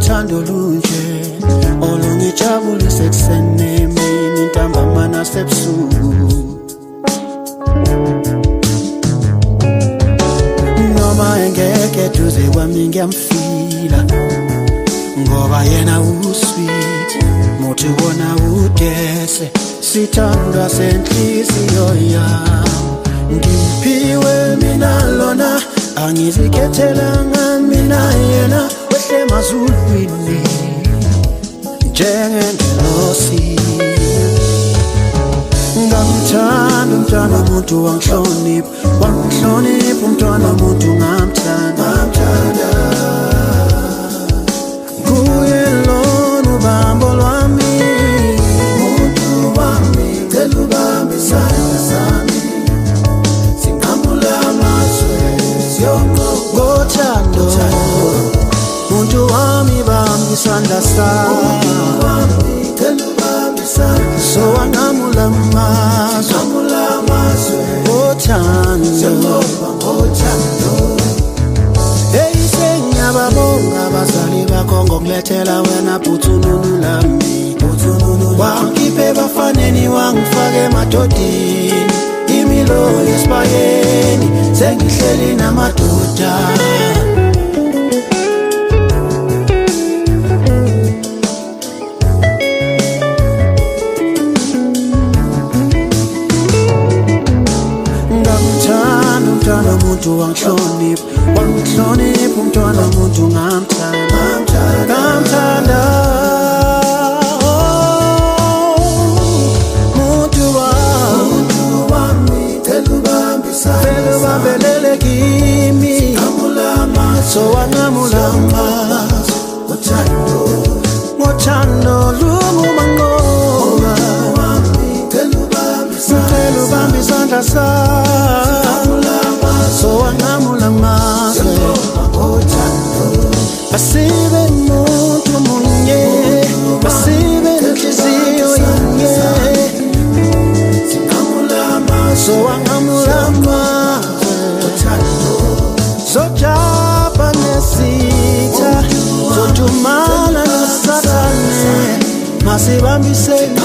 uthando lunje olungijabulisa ekuseni emini ntambama nasebusuku noma engeke duze kwami ngiyamfila ngoba yena usweet muthi wona udese sithandwa senhliziyo yami ngiphiwe mina lona angizikhethelanga mina yena wehle mazulwini njengengelosi ngamthanda umntwana umuntu wangihlonipha umntwana umuntu ngamthanda kuye lona ubambo lwami umuntu wami cela ubambe isandla sami singamula amazwe ngothando umuntu wami bambe isandla sami so angamula amazwe ngothando hey sengiyababonga abazali bakho ngokulethela wena bhuthununu lami wangikhiphe bafaneni wangifake emadodeni imilo yesibayeni sengihleli namadoda umntwana umuntu wangihlonipha umntwana umuntu ngamthanda umuntu wami cela ubambelele kimi so wangamula ngothando lungumanqoba cela ubambe isandla sami so angamula amazwe basibe muntu munye basibe inhliziyo yinye so angamula amazwe zojaba nesitha zothumana nosathane masibambisene